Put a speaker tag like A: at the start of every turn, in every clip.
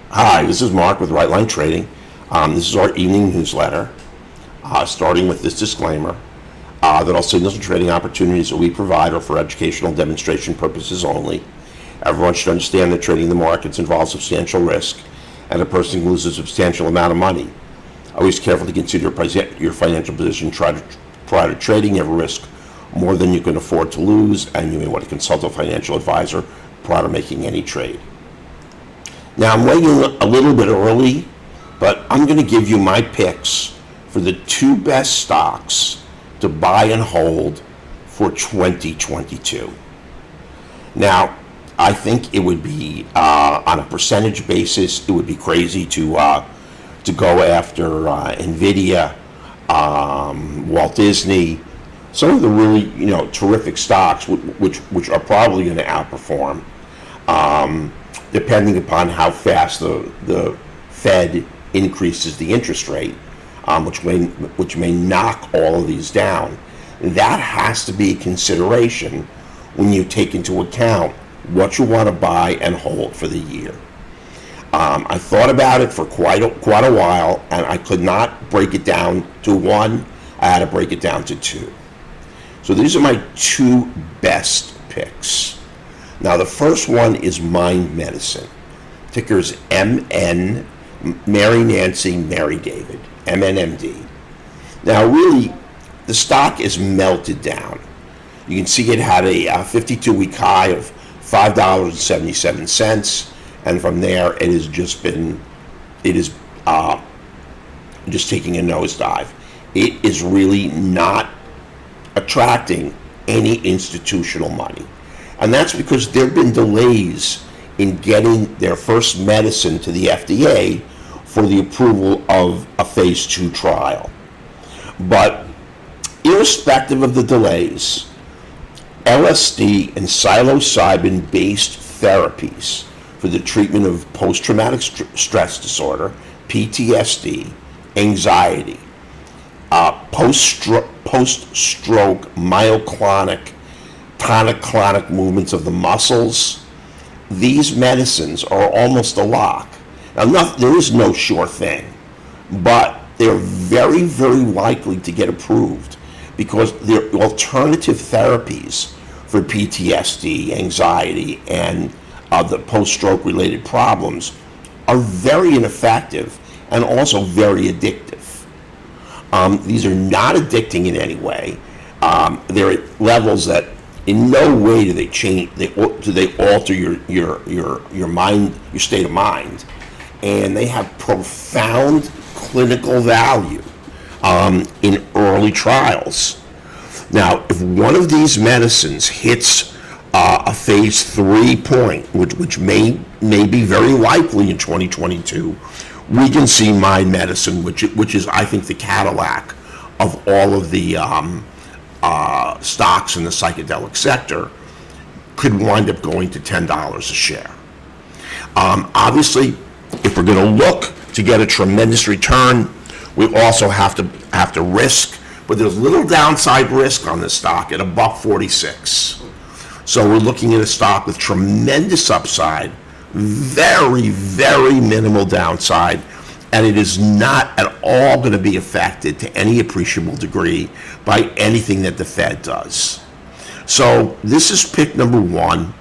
A: Hi, this is Mark with Right Line Trading. This is our evening newsletter, starting with this disclaimer that all signals and trading opportunities that we provide are for educational demonstration purposes only. Everyone should understand that trading the markets involves substantial risk, and a person can lose a substantial amount of money. Always carefully consider your financial position prior to trading. You have a risk more than you can afford to lose, and you may want to consult a financial advisor prior to making any trade. Now, I'm waiting a little bit early, but I'm going to give you my picks for the two best stocks to buy and hold for 2022. Now, I think it would be, on a percentage basis, it would be crazy to go after NVIDIA, Walt Disney, some of the really terrific stocks which are probably going to outperform. Depending upon how fast the Fed increases the interest rate, which may knock all of these down. That has to be a consideration when you take into account what you want to buy and hold for the year. I thought about it for quite a while, and I could not break it down to one. I had to break it down to two. So these are my two best picks. Now, the first one is Mind Medicine. Ticker's MN, Mary Nancy, Mary David, MNMD. Now, really, the stock is melted down. You can see it had a 52-week high of $5.77, and from there, it is just taking a nosedive. It is really not attracting any institutional money. And that's because there have been delays in getting their first medicine to the FDA for the approval of a phase 2 trial. But irrespective of the delays, LSD and psilocybin-based therapies for the treatment of post-traumatic stress disorder, PTSD, anxiety, post-stroke myoclonic, tonic-clonic movements of the muscles. These medicines are almost a lock. Now, there is no sure thing, but they're very, very likely to get approved because they're alternative therapies for PTSD, anxiety, and the post-stroke related problems are very ineffective and also very addictive. These are not addicting in any way. They're at levels that in no way do they change. Do they alter your mind, your state of mind, and they have profound clinical value in early trials. Now, if one of these medicines hits a phase 3 point, which may be very likely in 2022, we can see Mind Medicine, which is I think the Cadillac of all of the stocks in the psychedelic sector, could wind up going to $10 a share. Obviously, if we're going to look to get a tremendous return, we also have to risk, but there's little downside risk on this stock at $1.46. So we're looking at a stock with tremendous upside, very, very minimal downside, and it is not at all going to be affected to any appreciable degree by anything that the Fed does. So this is pick number one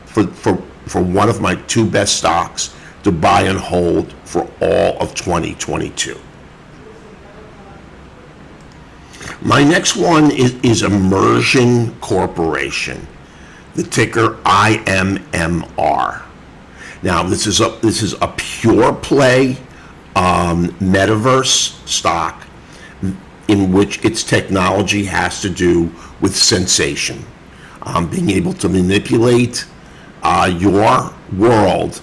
A: for one of my two best stocks to buy and hold for all of 2022. My next one is Immersion Corporation, the ticker IMMR. Now, this is a pure play metaverse stock in which its technology has to do with sensation, being able to manipulate your world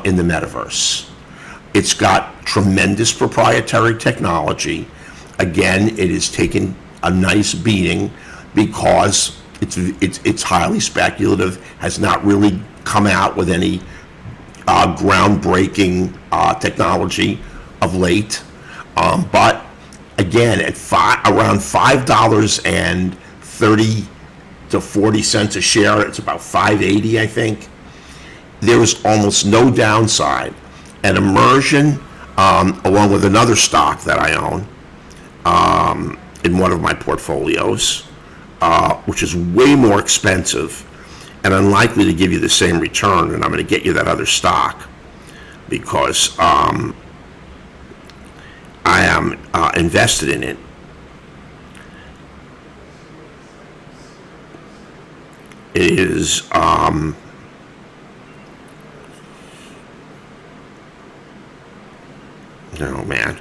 A: in the metaverse. It's got tremendous proprietary technology. Again, it has taken a nice beating because it's highly speculative, has not really come out with any groundbreaking technology of late. But again, at around $5.30 to 40 cents a share, it's about $5.80, I think. there is almost no downside. And Immersion, along with another stock that I own in one of my portfolios, which is way more expensive and unlikely to give you the same return, and I'm going to get you that other stock because I am invested in it. It is oh man,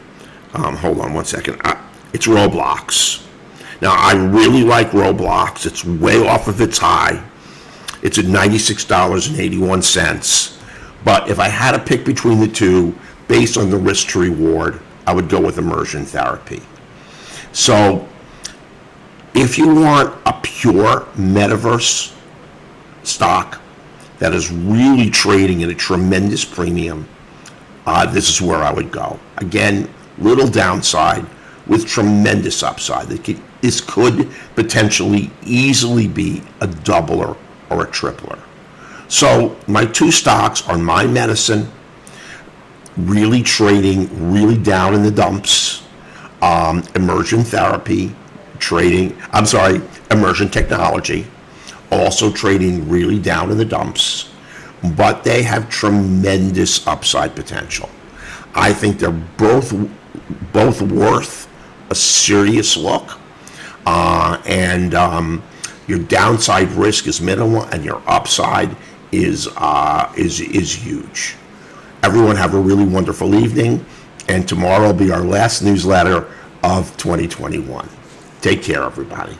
A: hold on one second. It's Roblox. Now I really like Roblox. It's way off of its high. It's at $96.81. But if I had to pick between the two, based on the risk to reward, I would go with Immersion therapy. So if you want a pure metaverse stock that is really trading at a tremendous premium, this is where I would go. Again, little downside with tremendous upside. This could potentially easily be a doubler or a tripler. So my two stocks are My Medicine, really trading really down in the dumps. Immersion Therapy, Immersion Technology, also trading really down in the dumps, but they have tremendous upside potential. I think they're both worth a serious look, and your downside risk is minimal, and your upside is huge. Everyone have a really wonderful evening, and tomorrow will be our last newsletter of 2021. Take care, everybody.